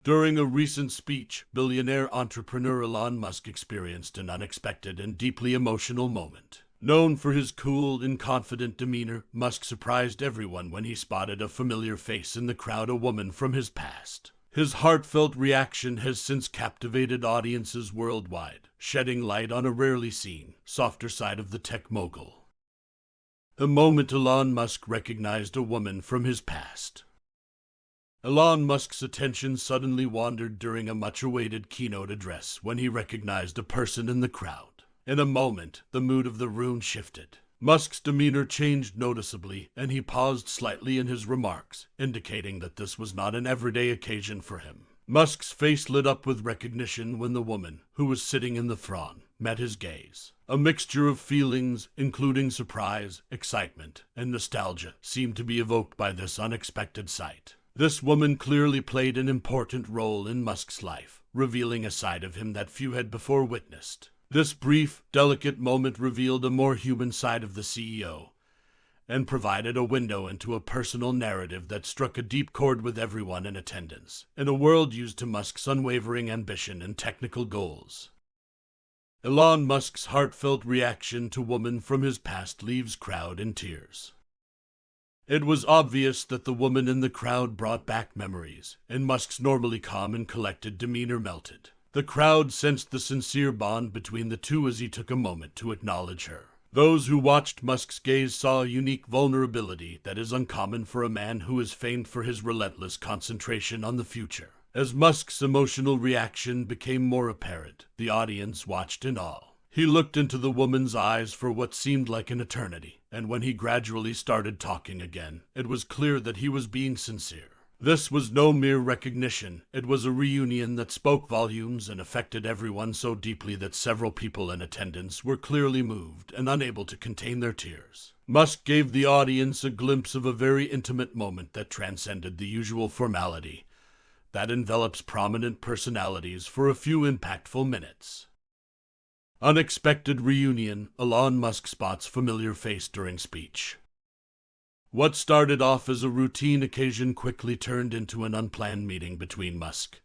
During a recent speech, billionaire entrepreneur Elon Musk experienced an unexpected and deeply emotional moment. Known for his cool and confident demeanor, Musk surprised everyone when he spotted a familiar face in the crowd, a woman from his past. His heartfelt reaction has since captivated audiences worldwide, shedding light on a rarely seen, softer side of the tech mogul. The moment Elon Musk recognized a woman from his past. Elon Musk's attention suddenly wandered during a much-awaited keynote address when he recognized a person in the crowd. In a moment, the mood of the room shifted. Musk's demeanor changed noticeably, and he paused slightly in his remarks, indicating that this was not an everyday occasion for him. Musk's face lit up with recognition when the woman, who was sitting in the throng, met his gaze. A mixture of feelings, including surprise, excitement, and nostalgia, seemed to be evoked by this unexpected sight. This woman clearly played an important role in Musk's life, revealing a side of him that few had before witnessed. This brief, delicate moment revealed a more human side of the CEO, and provided a window into a personal narrative that struck a deep chord with everyone in attendance, in a world used to Musk's unwavering ambition and technical goals. Elon Musk's heartfelt reaction to woman from his past leaves crowd in tears. It was obvious that the woman in the crowd brought back memories, and Musk's normally calm and collected demeanor melted. The crowd sensed the sincere bond between the two as he took a moment to acknowledge her. Those who watched Musk's gaze saw a unique vulnerability that is uncommon for a man who is famed for his relentless concentration on the future. As Musk's emotional reaction became more apparent, the audience watched in awe. He looked into the woman's eyes for what seemed like an eternity, and when he gradually started talking again, it was clear that he was being sincere. This was no mere recognition, it was a reunion that spoke volumes and affected everyone so deeply that several people in attendance were clearly moved and unable to contain their tears. Musk gave the audience a glimpse of a very intimate moment that transcended the usual formality that envelops prominent personalities for a few impactful minutes. Unexpected reunion, Elon Musk spots familiar face during speech. What started off as a routine occasion quickly turned into an unplanned meeting between Musk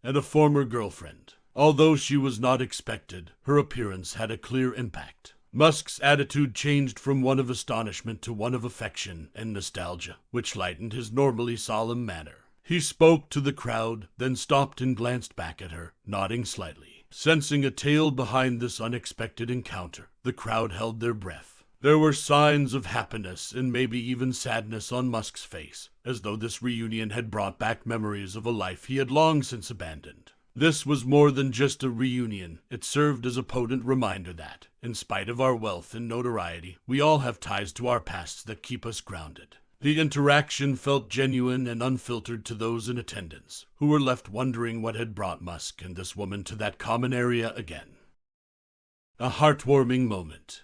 and a former girlfriend. Although she was not expected, her appearance had a clear impact. Musk's attitude changed from one of astonishment to one of affection and nostalgia, which lightened his normally solemn manner. He spoke to the crowd, then stopped and glanced back at her, nodding slightly. Sensing a tale behind this unexpected encounter, the crowd held their breath. There were signs of happiness and maybe even sadness on Musk's face, as though this reunion had brought back memories of a life he had long since abandoned. This was more than just a reunion. It served as a potent reminder that, in spite of our wealth and notoriety, we all have ties to our pasts that keep us grounded. The interaction felt genuine and unfiltered to those in attendance, who were left wondering what had brought Musk and this woman to that common area again. A heartwarming moment.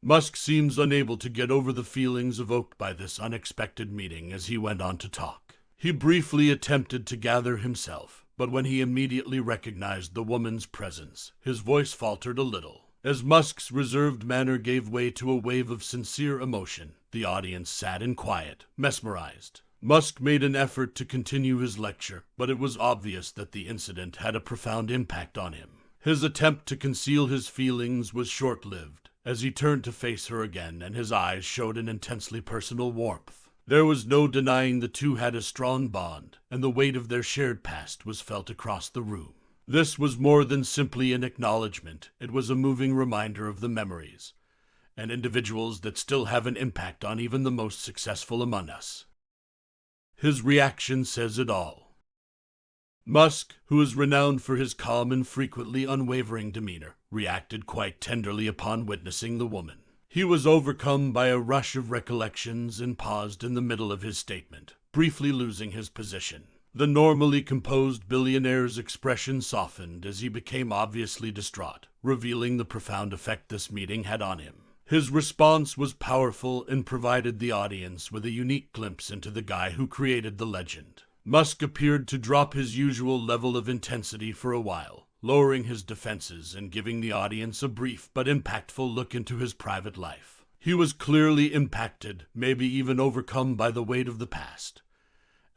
Musk seems unable to get over the feelings evoked by this unexpected meeting as he went on to talk. He briefly attempted to gather himself, but when he immediately recognized the woman's presence, his voice faltered a little. As Musk's reserved manner gave way to a wave of sincere emotion, the audience sat in quiet, mesmerized. Musk made an effort to continue his lecture, but it was obvious that the incident had a profound impact on him. His attempt to conceal his feelings was short-lived, as he turned to face her again and his eyes showed an intensely personal warmth. There was no denying the two had a strong bond, and the weight of their shared past was felt across the room. This was more than simply an acknowledgement, it was a moving reminder of the memories and individuals that still have an impact on even the most successful among us. His reaction says it all. Musk, who is renowned for his calm and frequently unwavering demeanor, reacted quite tenderly upon witnessing the woman. He was overcome by a rush of recollections and paused in the middle of his statement, briefly losing his position. The normally composed billionaire's expression softened as he became obviously distraught, revealing the profound effect this meeting had on him. His response was powerful and provided the audience with a unique glimpse into the guy who created the legend. Musk appeared to drop his usual level of intensity for a while, lowering his defenses and giving the audience a brief but impactful look into his private life. He was clearly impacted, maybe even overcome by the weight of the past,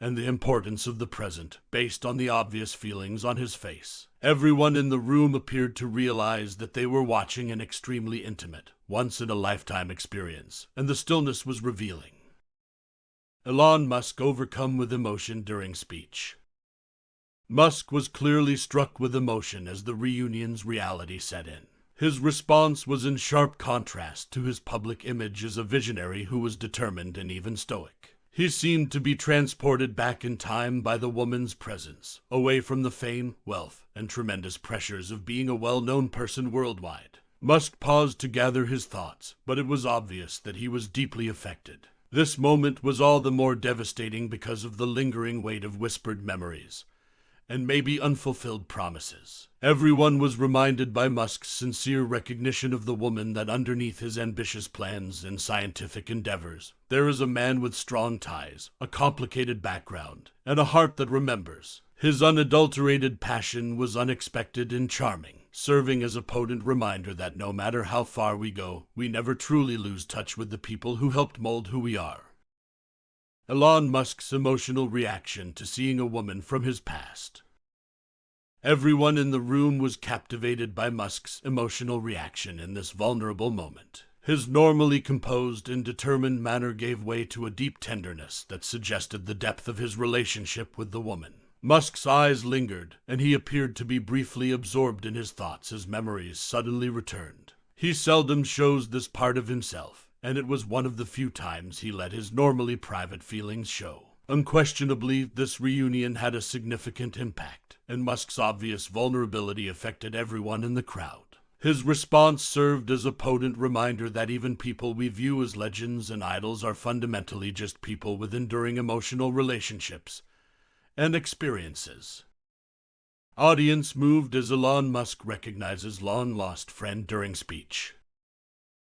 and the importance of the present, based on the obvious feelings on his face. Everyone in the room appeared to realize that they were watching an extremely intimate, once-in-a-lifetime experience, and the stillness was revealing. Elon Musk overcome with emotion during speech. Musk was clearly struck with emotion as the reunion's reality set in. His response was in sharp contrast to his public image as a visionary who was determined and even stoic. He seemed to be transported back in time by the woman's presence, away from the fame, wealth, and tremendous pressures of being a well-known person worldwide. Musk paused to gather his thoughts, but it was obvious that he was deeply affected. This moment was all the more devastating because of the lingering weight of whispered memories, and maybe unfulfilled promises. Everyone was reminded by Musk's sincere recognition of the woman that underneath his ambitious plans and scientific endeavors, there is a man with strong ties, a complicated background, and a heart that remembers. His unadulterated passion was unexpected and charming, serving as a potent reminder that no matter how far we go, we never truly lose touch with the people who helped mold who we are. Elon Musk's emotional reaction to seeing a woman from his past. Everyone in the room was captivated by Musk's emotional reaction in this vulnerable moment. His normally composed and determined manner gave way to a deep tenderness that suggested the depth of his relationship with the woman. Musk's eyes lingered, and he appeared to be briefly absorbed in his thoughts as memories suddenly returned. He seldom shows this part of himself, and it was one of the few times he let his normally private feelings show. Unquestionably, this reunion had a significant impact, and Musk's obvious vulnerability affected everyone in the crowd. His response served as a potent reminder that even people we view as legends and idols are fundamentally just people with enduring emotional relationships and experiences. Audience moved as Elon Musk recognizes long-lost friend during speech.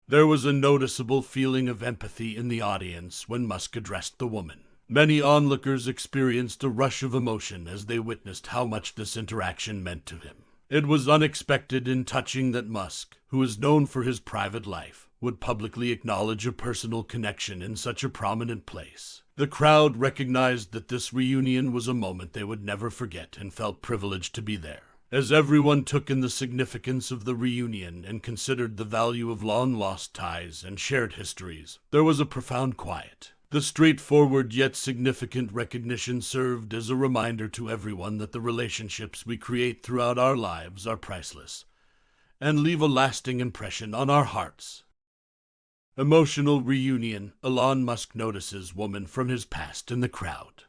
There was a noticeable feeling of empathy in the audience when Musk addressed the woman. Many onlookers experienced a rush of emotion as they witnessed how much this interaction meant to him. It was unexpected and touching that Musk, who is known for his private life, would publicly acknowledge a personal connection in such a prominent place. The crowd recognized that this reunion was a moment they would never forget and felt privileged to be there. As everyone took in the significance of the reunion and considered the value of long-lost ties and shared histories, there was a profound quiet. The straightforward yet significant recognition served as a reminder to everyone that the relationships we create throughout our lives are priceless and leave a lasting impression on our hearts. Emotional reunion. Elon Musk notices woman from his past in the crowd.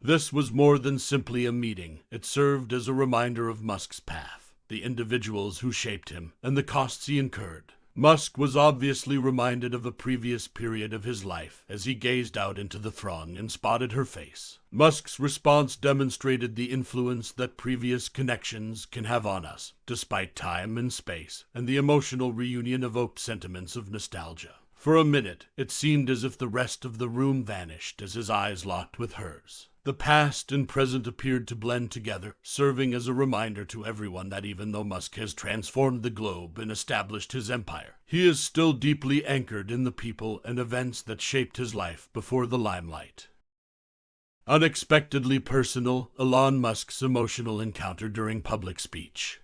This was more than simply a meeting. It served as a reminder of Musk's path, the individuals who shaped him, and the costs he incurred. Musk was obviously reminded of a previous period of his life as he gazed out into the throng and spotted her face. Musk's response demonstrated the influence that previous connections can have on us, despite time and space, and the emotional reunion evoked sentiments of nostalgia. For a minute, it seemed as if the rest of the room vanished as his eyes locked with hers. The past and present appeared to blend together, serving as a reminder to everyone that even though Musk has transformed the globe and established his empire, he is still deeply anchored in the people and events that shaped his life before the limelight. Unexpectedly personal. Elon Musk's emotional encounter during public speech.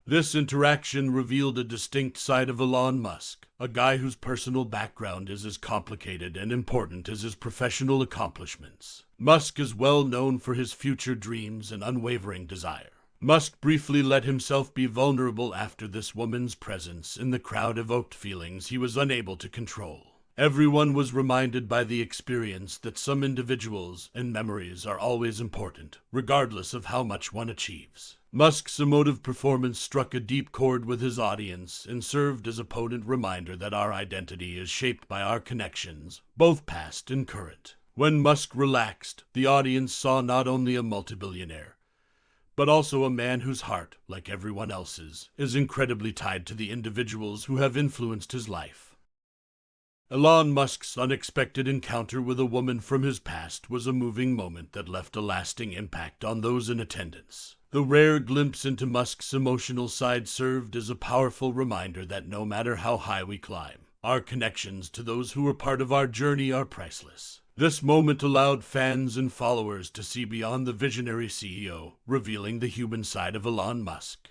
This interaction revealed a distinct side of Elon Musk, a guy whose personal background is as complicated and important as his professional accomplishments. Musk is well known for his future dreams and unwavering desire. Musk briefly let himself be vulnerable after this woman's presence in the crowd evoked feelings he was unable to control. Everyone was reminded by the experience that some individuals and memories are always important, regardless of how much one achieves. Musk's emotive performance struck a deep chord with his audience and served as a potent reminder that our identity is shaped by our connections, both past and current. When Musk relaxed, the audience saw not only a multi-billionaire, but also a man whose heart, like everyone else's, is incredibly tied to the individuals who have influenced his life. Elon Musk's unexpected encounter with a woman from his past was a moving moment that left a lasting impact on those in attendance. The rare glimpse into Musk's emotional side served as a powerful reminder that no matter how high we climb, our connections to those who were part of our journey are priceless. This moment allowed fans and followers to see beyond the visionary CEO, revealing the human side of Elon Musk.